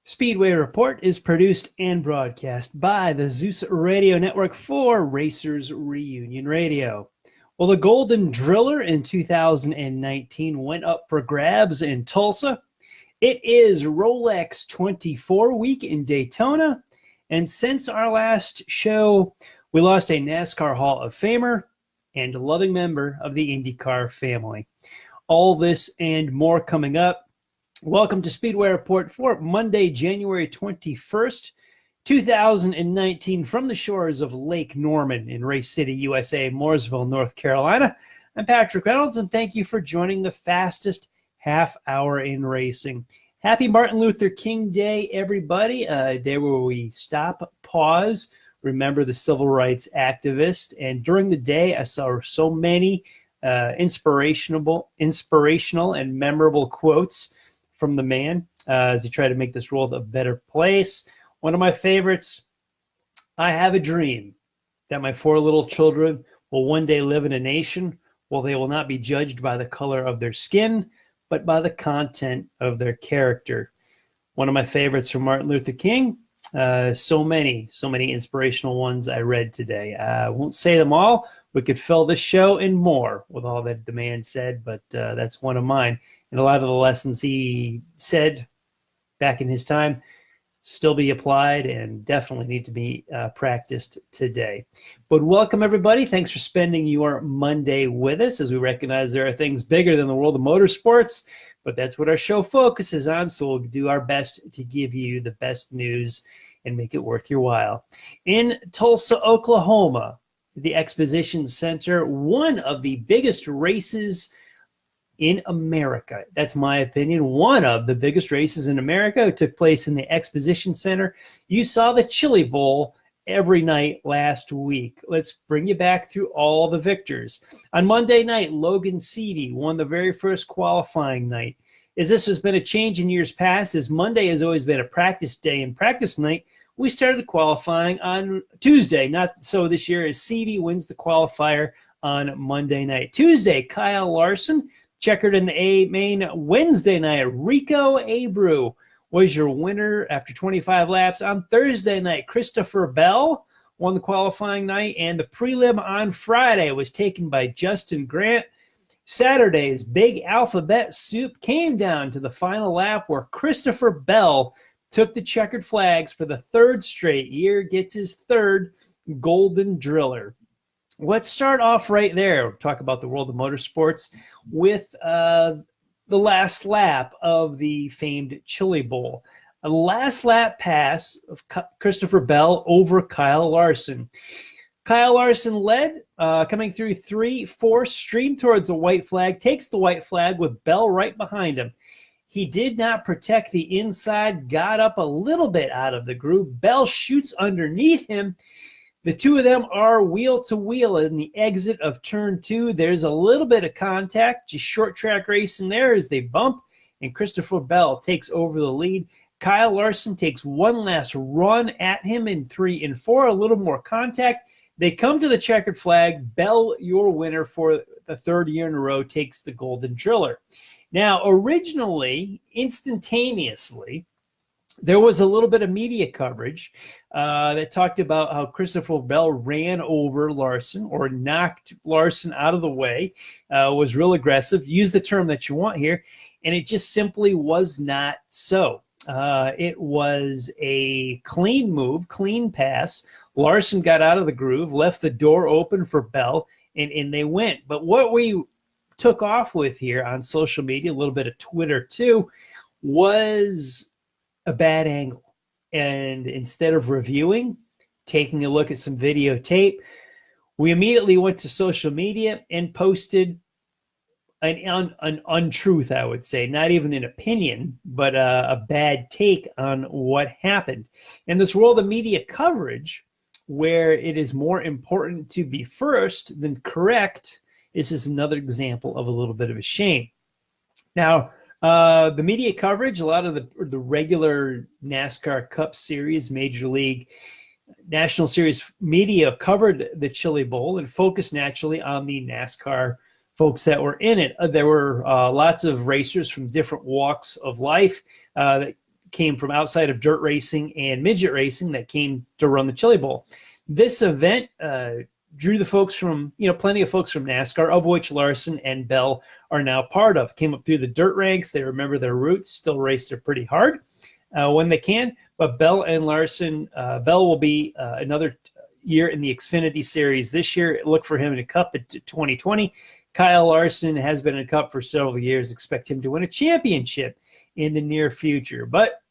Speedway Report is produced and broadcast by the Zeus Radio Network for Racers Reunion Radio. Well, the Golden Driller in 2019 went up for grabs in Tulsa. It is Rolex 24 week in Daytona. And since our last show, we lost a NASCAR Hall of Famer and a loving member of the IndyCar family. All this and more coming up. Welcome to Speedway Report for Monday, January 21st, 2019, from the shores of Lake Norman in Race City, USA, Mooresville, North Carolina. I'm Patrick Reynolds, and thank you for joining the fastest half hour in racing. Happy Martin Luther King Day, everybody. A day where we stop, pause, remember the civil rights activist. And during the day, I saw so many inspirational and memorable quotes from the man as he tried to make this world a better place. One of my favorites, I have a dream that my 4 little children will one day live in a nation where they will not be judged by the color of their skin, but by the content of their character. One of my favorites from Martin Luther King. So many inspirational ones I read today. I won't say them all. We could fill this show and more with all that the man said, but that's one of mine. And a lot of the lessons he said back in his time still be applied and definitely need to be practiced today. But welcome, everybody. Thanks for spending your Monday with us as we recognize there are things bigger than the world of motorsports, but that's what our show focuses on, so we'll do our best to give you the best news and make it worth your while. In Tulsa, Oklahoma, the Exposition Center, one of the biggest races in America. That's my opinion. One of the biggest races in America took place in the Exposition Center. You saw the Chili Bowl every night last week. Let's bring you back through all the victors. On Monday night, Logan Seavey won the very first qualifying night. As this has been a change in years past, as Monday has always been a practice day and practice night, we started qualifying on Tuesday. Not so this year, as Seavey wins the qualifier on Monday night. Tuesday, Kyle Larson checkered in the A main. Wednesday night, Rico Abreu was your winner after 25 laps. On Thursday night, Christopher Bell won the qualifying night, and the prelim on Friday was taken by Justin Grant. Saturday's big alphabet soup came down to the final lap where Christopher Bell took the checkered flags for the third straight year, gets his third Golden Driller. Let's start off right there. We'll talk about the world of motorsports with the last lap of the famed Chili Bowl. A last lap pass of Christopher Bell over Kyle Larson. Kyle Larson led, coming through 3-4, streamed towards the white flag, takes the white flag with Bell right behind him. He did not protect the inside, got up a little bit out of the groove. Bell shoots underneath him. The two of them are wheel to wheel in the exit of turn 2. There's a little bit of contact, just short track racing there as they bump, and Christopher Bell takes over the lead. Kyle Larson takes one last run at him in 3 and 4, a little more contact. They come to the checkered flag. Bell, your winner for the third year in a row, takes the Golden Driller. Now, originally, instantaneously, there was a little bit of media coverage that talked about how Christopher Bell ran over Larson or knocked Larson out of the way, was real aggressive. Use the term that you want here, and it just simply was not so. It was a clean move, clean pass. Larson got out of the groove, left the door open for Bell, and they went. But what we took off with here on social media, a little bit of Twitter too, was a bad angle. And instead of reviewing, taking a look at some videotape, we immediately went to social media and posted an untruth, I would say, not even an opinion, but a bad take on what happened. In this world of media coverage, where it is more important to be first than correct, this is another example of a little bit of a shame. Now, the media coverage, a lot of the regular NASCAR Cup Series, Major League, National Series media covered the Chili Bowl and focused naturally on the NASCAR folks that were in it. There were lots of racers from different walks of life that came from outside of dirt racing and midget racing that came to run the Chili Bowl. This event drew the folks from, plenty of folks from NASCAR, of which Larson and Bell are now part of. Came up through the dirt ranks. They remember their roots, still race there pretty hard when they can. But Bell and Larson, Bell will be another year in the Xfinity Series this year. Look for him in a Cup at 2020. Kyle Larson has been in a Cup for several years. Expect him to win a championship in the near future. But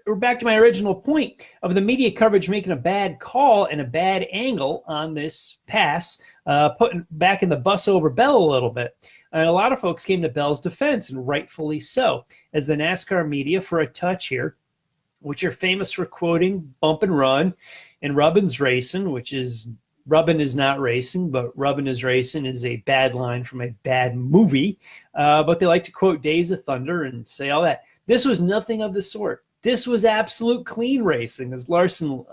we're back to my original point of the media coverage making a bad call and a bad angle on this pass, putting back in the bus over Bell a little bit. And a lot of folks came to Bell's defense, and rightfully so, as the NASCAR media, for a touch here, which are famous for quoting Bump and Run and Rubbin's Racing, which is Rubbin is not racing, but Rubbin is racing is a bad line from a bad movie. But they like to quote Days of Thunder and say all that. This was nothing of the sort. This was absolute clean racing, as Larson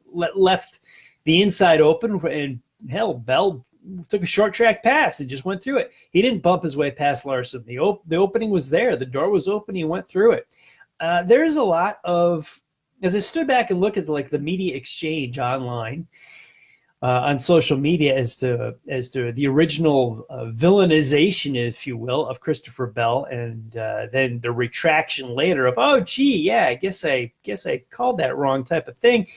left the inside open, and hell, Bell took a short track pass and just went through it. He didn't bump his way past Larson. The opening was there. The door was open. He went through it. There's a lot of, as I stood back and looked at the media exchange online, on social media as to the original villainization, if you will, of Christopher Bell, and then the retraction later of, oh gee, yeah, I guess I called that wrong type of thing.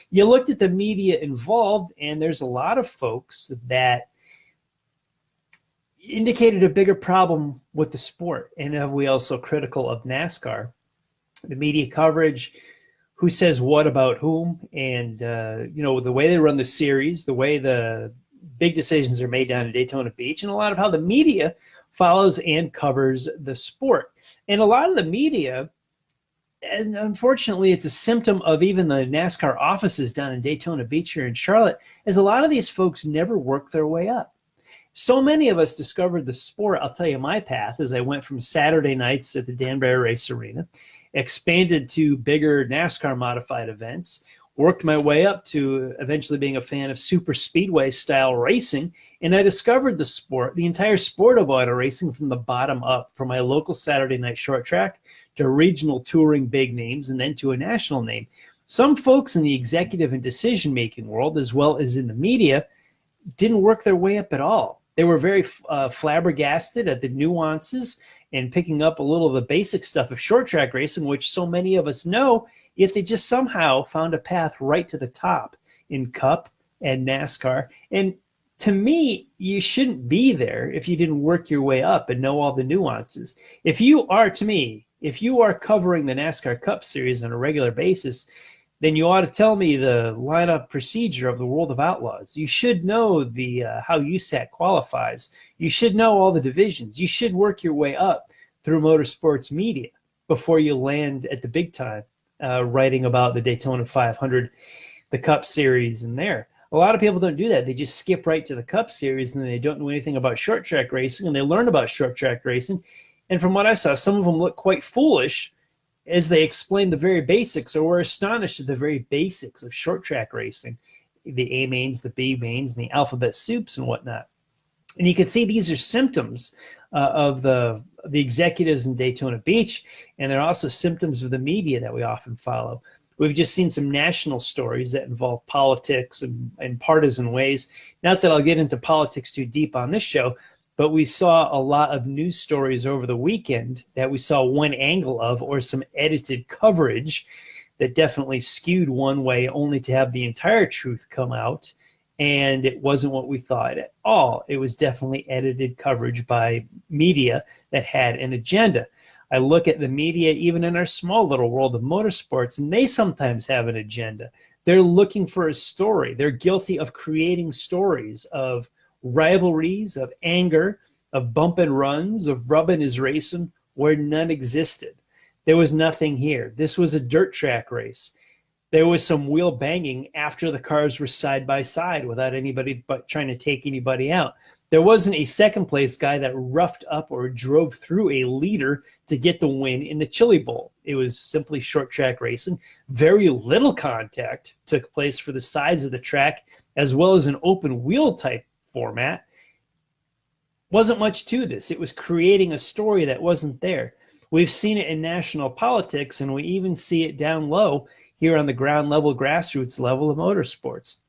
You looked at the media involved, and there's a lot of folks that indicated a bigger problem with the sport. And are we also critical of NASCAR? The media coverage, who says what about whom, and the way they run the series, the way the big decisions are made down in Daytona Beach, and a lot of how the media follows and covers the sport. And a lot of the media, and unfortunately it's a symptom of even the NASCAR offices down in Daytona Beach here in Charlotte, is a lot of these folks never work their way up. So many of us discovered the sport. I'll tell you my path as I went from Saturday nights at the Danbury Race Arena, expanded to bigger NASCAR modified events, worked my way up to eventually being a fan of super speedway style racing, and I discovered the sport, the entire sport of auto racing, from the bottom up, from my local Saturday night short track to regional touring big names and then to a national name. Some folks in the executive and decision-making world, as well as in the media, didn't work their way up at all. They were very flabbergasted at the nuances and picking up a little of the basic stuff of short track racing, which so many of us know, yet they just somehow found a path right to the top in Cup and NASCAR. And to me, you shouldn't be there if you didn't work your way up and know all the nuances. If you are covering the NASCAR Cup Series on a regular basis, then you ought to tell me the lineup procedure of the World of Outlaws. You should know the how USAC qualifies. You should know all the divisions. You should work your way up through motorsports media before you land at the big time, writing about the Daytona 500, the Cup Series, and there. A lot of people don't do that. They just skip right to the Cup Series, and they don't know anything about short track racing, and they learn about short track racing. And from what I saw, some of them look quite foolish as they explain the very basics, or were astonished at the very basics of short track racing, the A mains, the B mains, and the alphabet soups and whatnot. And you can see these are symptoms of the executives in Daytona Beach, and they're also symptoms of the media that we often follow. We've just seen some national stories that involve politics and partisan ways. Not that I'll get into politics too deep on this show, but we saw a lot of news stories over the weekend that we saw one angle of, or some edited coverage that definitely skewed one way, only to have the entire truth come out. And it wasn't what we thought at all. It was definitely edited coverage by media that had an agenda. I look at the media, even in our small little world of motorsports, and they sometimes have an agenda. They're looking for a story. They're guilty of creating stories of rivalries, of anger, of bump and runs, of rubbing is racing, where none existed. There was nothing here. This was a dirt track race. There was some wheel banging after the cars were side by side without anybody but trying to take anybody out. There wasn't a second place guy that roughed up or drove through a leader to get the win in the Chili Bowl. It was simply short track racing. Very little contact took place for the size of the track, as well as an open wheel type format. Wasn't much to this. It was creating a story that wasn't there. We've seen it in national politics, and we even see it down low here on the ground level, grassroots level of motorsports.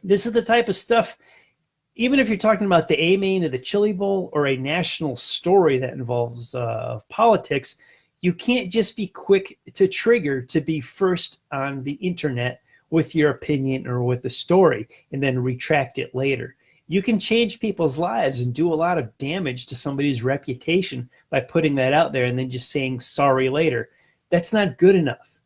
This is the type of stuff, even if you're talking about the A-main of the Chili Bowl or a national story that involves politics, you can't just be quick to trigger to be first on the internet with your opinion or with the story and then retract it later. You can change people's lives and do a lot of damage to somebody's reputation by putting that out there and then just saying sorry later. That's not good enough.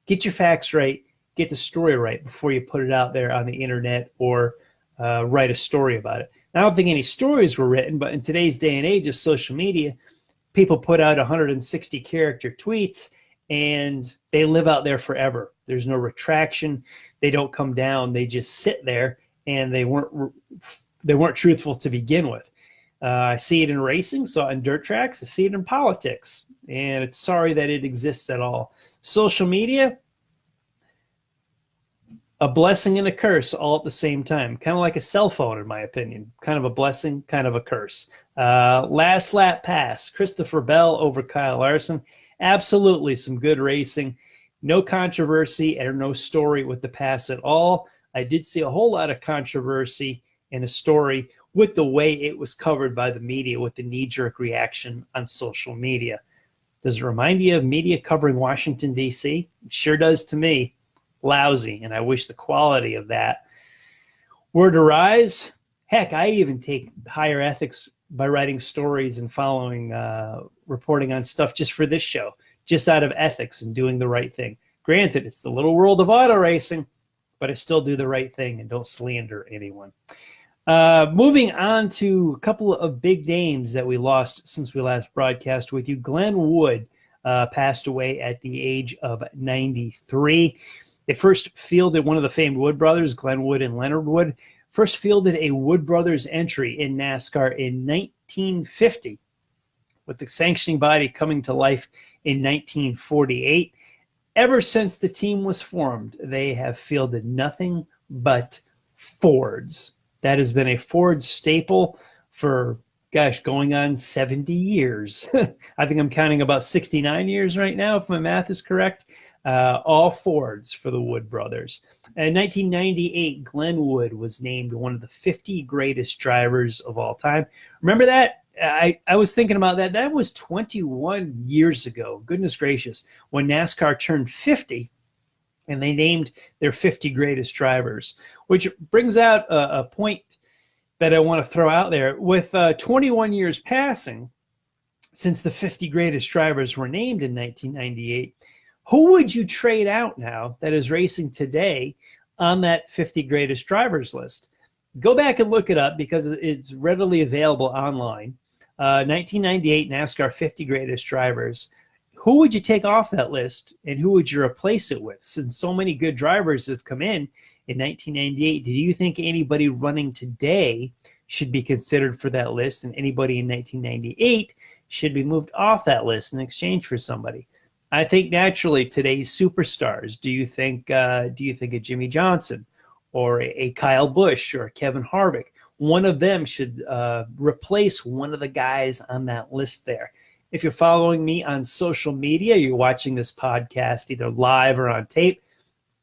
Get your facts right, get the story right before you put it out there on the internet or write a story about it. I don't think any stories were written, but in today's day and age of social media, people put out 160 character tweets and they live out there forever. There's no retraction. They don't come down. They just sit there, and they weren't truthful to begin with. I see it in racing, saw it in dirt tracks. I see it in politics, and it's sorry that it exists at all. Social media, a blessing and a curse all at the same time. Kind of like a cell phone, in my opinion. Kind of a blessing, kind of a curse. Last lap pass, Christopher Bell over Kyle Larson. Absolutely some good racing. No controversy and no story with the pass at all. I did see a whole lot of controversy and a story with the way it was covered by the media, with the knee-jerk reaction on social media. Does it remind you of media covering Washington, D.C.? It sure does to me. Lousy, and I wish the quality of that were to rise. Heck, I even take higher ethics by writing stories and following, reporting on stuff just for this show, just out of ethics and doing the right thing. Granted, it's the little world of auto racing, but I still do the right thing and don't slander anyone. Moving on to a couple of big names that we lost since we last broadcast with you. Glenn Wood passed away at the age of 93. They first fielded one of the famed Wood brothers, Glenn Wood and Leonard Wood, first fielded a Wood brothers entry in NASCAR in 1950, with the sanctioning body coming to life in 1948. Ever since the team was formed, they have fielded nothing but Fords. That has been a Ford staple for, going on 70 years. I think I'm counting about 69 years right now, if my math is correct. All Fords for the Wood brothers. In 1998, Glenn Wood was named one of the 50 greatest drivers of all time. Remember that? I was thinking about that. That was 21 years ago. Goodness gracious. When NASCAR turned 50, and they named their 50 greatest drivers, which brings out a point that I want to throw out there. With 21 years passing since the 50 greatest drivers were named in 1998, who would you trade out now that is racing today on that 50 greatest drivers list? Go back and look it up because it's readily available online. 1998 NASCAR 50 greatest drivers. Who would you take off that list and who would you replace it with? Since so many good drivers have come in 1998, do you think anybody running today should be considered for that list, and anybody in 1998 should be moved off that list in exchange for somebody? I think naturally today's superstars. Do you think a Jimmy Johnson or a Kyle Busch or a Kevin Harvick? One of them should replace one of the guys on that list there. If you're following me on social media, you're watching this podcast either live or on tape,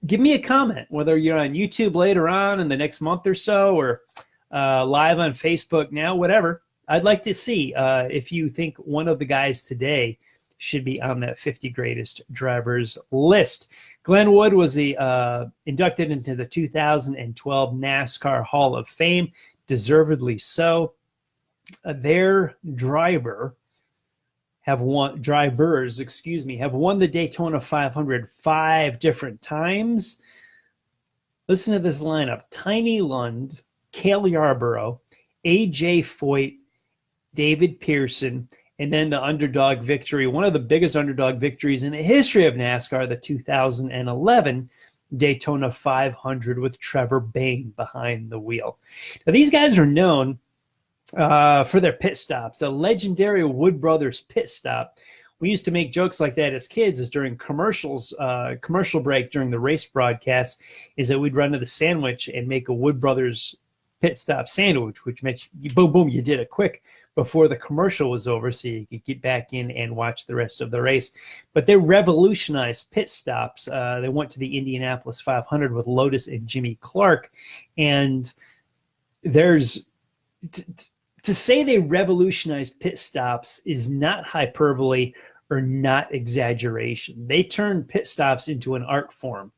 give me a comment, whether you're on YouTube later on in the next month or so or live on Facebook now, whatever. I'd like to see if you think one of the guys today should be on that 50 greatest drivers list. Glenn Wood was inducted into the 2012 NASCAR Hall of Fame, deservedly so. Their drivers have won the Daytona 500 5 different times. Listen to this lineup: Tiny Lund, Cale Yarborough, A.J. Foyt, David Pearson, and then the underdog victory, one of the biggest underdog victories in the history of NASCAR, the 2011 Daytona 500 with Trevor Bayne behind the wheel. Now, these guys are known for their pit stops. The legendary Wood Brothers pit stop. We used to make jokes like that as kids, is during commercials, commercial break during the race broadcast, is that we'd run to the sandwich and make a Wood Brothers pit stop sandwich, which meant boom, boom, you did it quick. before the commercial was over so you could get back in and watch the rest of the race. But they revolutionized pit stops. They went to the Indianapolis 500 with Lotus and Jimmy Clark. And there's to say they revolutionized pit stops is not hyperbole or not exaggeration. They turned pit stops into an art form,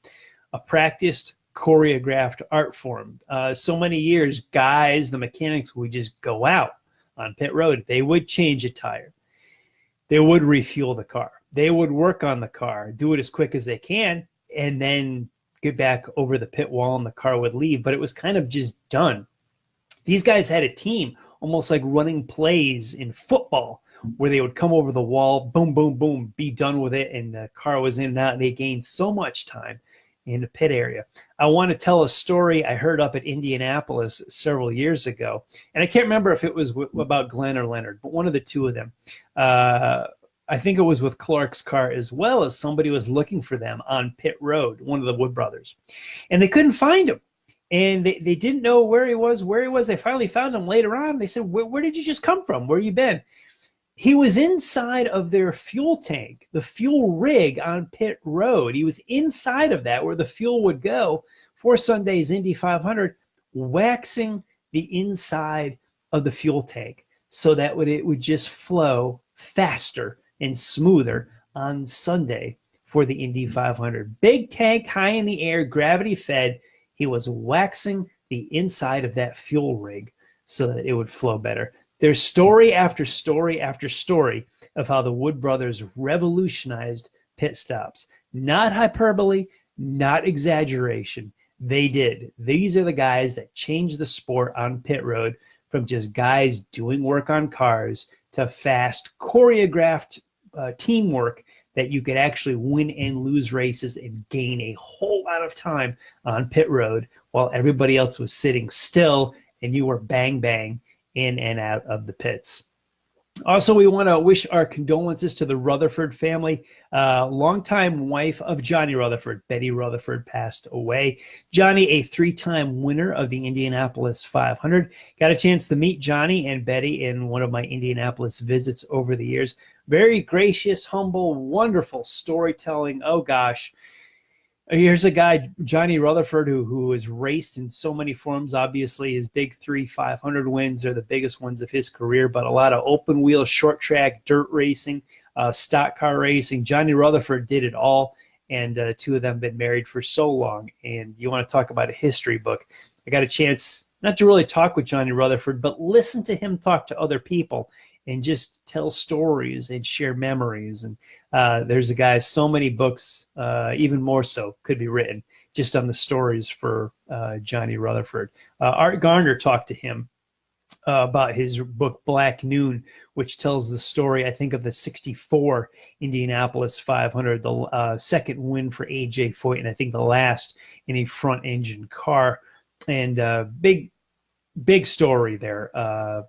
a practiced, choreographed art form. So many years, guys, the mechanics would just go out on pit road. They would change a tire. They would refuel the car. They would work on the car, do it as quick as they can, and then get back over the pit wall and the car would leave. But it was kind of just done. These guys had a team, almost like running plays in football, where they would come over the wall, boom, boom, boom, be done with it, and the car was in and out. They gained so much time in the pit area. I want to tell a story I heard up at Indianapolis several years ago, and I can't remember if it was about Glenn or Leonard, but one of the two of them. I think it was with Clark's car as well, as somebody was looking for them on pit road, one of the Wood brothers, and they couldn't find him. And they didn't know where he was. They finally found him later on. They said, where did you just come from? Where you been? He was inside of their fuel tank, the fuel rig on pit road. He was inside of that where the fuel would go for Sunday's Indy 500, waxing the inside of the fuel tank so that it would just flow faster and smoother on Sunday for the Indy 500. Big tank, high in the air, gravity fed. He was waxing the inside of that fuel rig so that it would flow better. There's story after story after story of how the Wood brothers revolutionized pit stops. Not hyperbole, not exaggeration. They did. These are the guys that changed the sport on pit road from just guys doing work on cars to fast, choreographed teamwork that you could actually win and lose races and gain a whole lot of time on pit road while everybody else was sitting still and you were bang, bang in and out of the pits. Also, we want to wish our condolences to the Rutherford family. Longtime wife of Johnny Rutherford, Betty Rutherford, passed away. Johnny, a three-time winner of the Indianapolis 500. Got a chance to meet Johnny and Betty in one of my Indianapolis visits over the years. Very gracious, humble, wonderful storytelling. Oh, gosh. Here's a guy, Johnny Rutherford, who has raced in so many forms. Obviously, his big 500 wins are the biggest ones of his career, but a lot of open wheel, short track, dirt racing, stock car racing. Johnny Rutherford did it all, and two of them have been married for so long. And you want to talk about a history book. I got a chance not to really talk with Johnny Rutherford, but listen to him talk to other people and just tell stories and share memories. And there's a guy, so many books, even more so, could be written just on the stories for Johnny Rutherford. Art Garner talked to him about his book, Black Noon, which tells the story, I think, of the 64 Indianapolis 500, the second win for A.J. Foyt, and I think the last in a front-engine car. And big story there.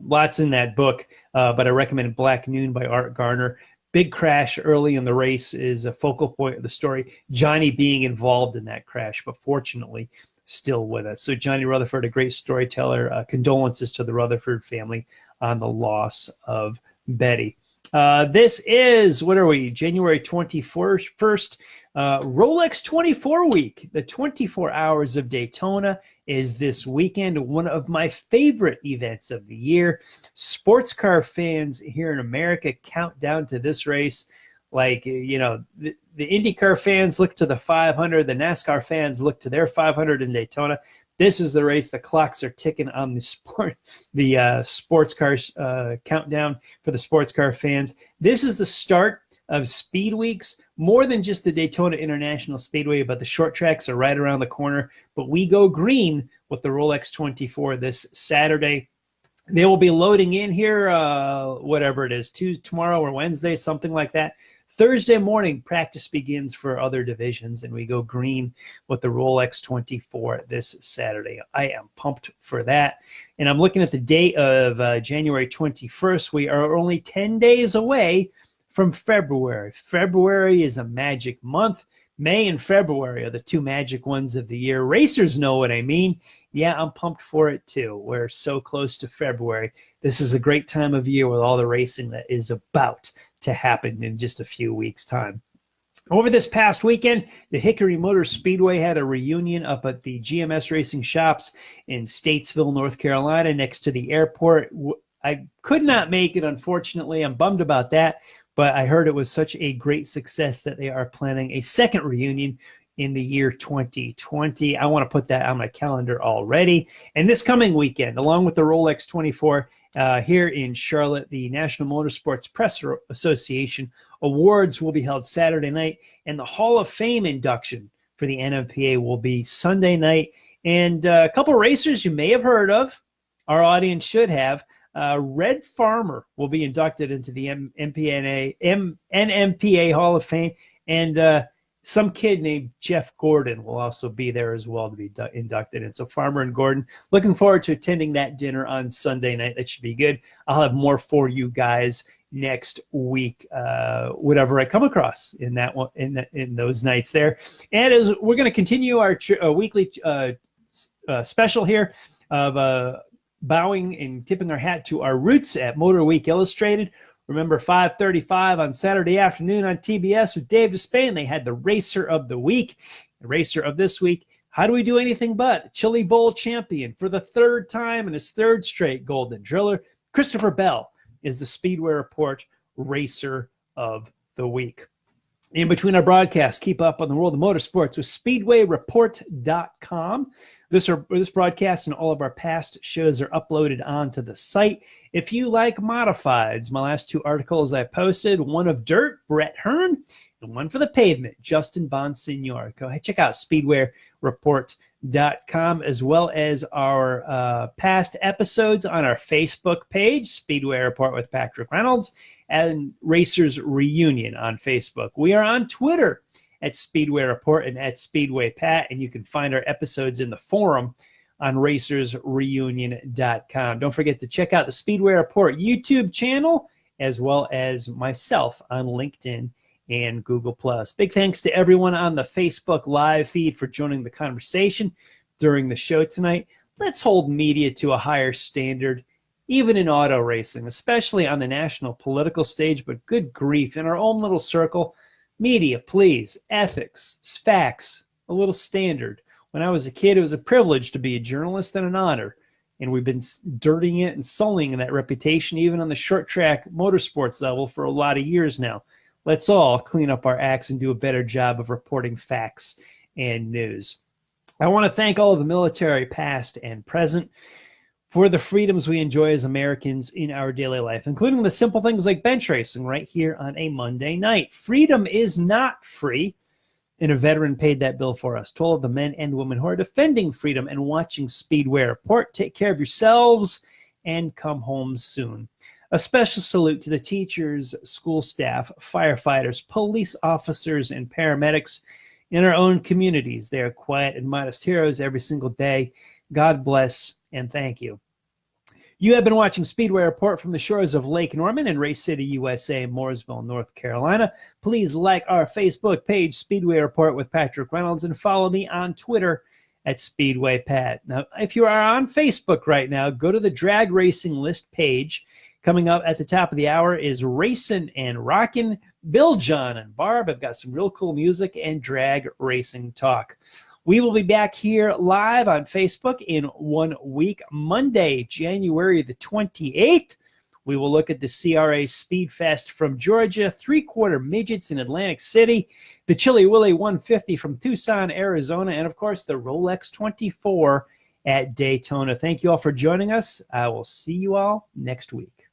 Lots in that book, but I recommend Black Noon by Art Garner. Big crash early in the race is a focal point of the story. Johnny being involved in that crash, but fortunately still with us. So Johnny Rutherford, a great storyteller. Condolences to the Rutherford family on the loss of Betty. This is, what are we, January 21st, Rolex 24 week. The 24 Hours of Daytona is this weekend, one of my favorite events of the year. Sports car fans here in America count down to this race. Like, you know, the IndyCar fans look to the 500, the NASCAR fans look to their 500 in Daytona. This is the race. The clocks are ticking on the sports cars countdown for the sports car fans. This is the start of Speed Weeks, more than just the Daytona International Speedway, but the short tracks are right around the corner. But we go green with the Rolex 24 this Saturday. They will be loading in here, whatever it is, tomorrow or Wednesday, something like that. Thursday morning, practice begins for other divisions, and we go green with the Rolex 24 this Saturday. I am pumped for that. And I'm looking at the date of January 21st. We are only 10 days away from February. February is a magic month. May and February are the two magic ones of the year. Racers know what I mean. Yeah, I'm pumped for it too. We're so close to February. This is a great time of year with all the racing that is about to happen in just a few weeks' time. Over this past weekend, the Hickory Motor Speedway had a reunion up at the GMS Racing Shops in Statesville, North Carolina, next to the airport. I could not make it, unfortunately. I'm bummed about that, but I heard it was such a great success that they are planning a second reunion in the year 2020. I want to put that on my calendar already. And this coming weekend, along with the Rolex 24 here in Charlotte, the National Motorsports Press Association Awards will be held Saturday night, and the Hall of Fame induction for the NMPA will be Sunday night. And a couple racers you may have heard of, our audience should have. Red Farmer will be inducted into the NMPA Hall of Fame, and some kid named Jeff Gordon will also be there as well to be inducted. And so Farmer and Gordon, looking forward to attending that dinner on Sunday night. That should be good. I'll have more for you guys next week, whatever I come across in that one, in those nights there. And as we're going to continue our weekly special here of bowing and tipping our hat to our roots at Motor Week Illustrated. Remember, 5:35 on Saturday afternoon on TBS with Dave Despain. They had the Racer of the Week. The Racer of this week, how do we do anything but? Chili Bowl champion for the third time in his third straight Golden Driller. Christopher Bell is the Speedway Report Racer of the Week. In between our broadcasts, keep up on the world of motorsports with SpeedwayReport.com. This broadcast and all of our past shows are uploaded onto the site. If you like modifieds, my last two articles I posted, one of dirt, Brett Hearn, and one for the pavement, Justin Bonsignor. Go ahead, check out SpeedwayReport.com, as well as our past episodes on our Facebook page, Speedway Report with Patrick Reynolds, and Racers Reunion on Facebook. We are on Twitter at Speedway Report and at Speedway Pat, and you can find our episodes in the forum on racersreunion.com. Don't forget to check out the Speedway Report YouTube channel, as well as myself on LinkedIn and Google+. Big thanks to everyone on the Facebook live feed for joining the conversation during the show tonight. Let's hold media to a higher standard, even in auto racing, especially on the national political stage, but good grief, in our own little circle, media, please, ethics, facts, a little standard. When I was a kid, it was a privilege to be a journalist and an honor, and we've been dirtying it and sullying that reputation even on the short track motorsports level for a lot of years now. Let's all clean up our acts and do a better job of reporting facts and news. I want to thank all of the military, past and present, for the freedoms we enjoy as Americans in our daily life, including the simple things like bench racing right here on a Monday night. Freedom is not free, and a veteran paid that bill for us. To all of the men and women who are defending freedom and watching Speedway Report, take care of yourselves and come home soon. A special salute to the teachers, school staff, firefighters, police officers, and paramedics in our own communities. They are quiet and modest heroes every single day. God bless and thank you. You have been watching Speedway Report from the shores of Lake Norman in Race City, USA, Mooresville, North Carolina. Please like our Facebook page, Speedway Report with Patrick Reynolds, and follow me on Twitter at Speedway Pat. Now, if you are on Facebook right now, go to the drag racing list page. Coming up at the top of the hour is Racin' and Rockin'. Bill, John, and Barb have got some real cool music and drag racing talk. We will be back here live on Facebook in 1 week, Monday, January the 28th. We will look at the CRA Speedfest from Georgia, three-quarter midgets in Atlantic City, the Chili Willy 150 from Tucson, Arizona, and, of course, the Rolex 24 at Daytona. Thank you all for joining us. I will see you all next week.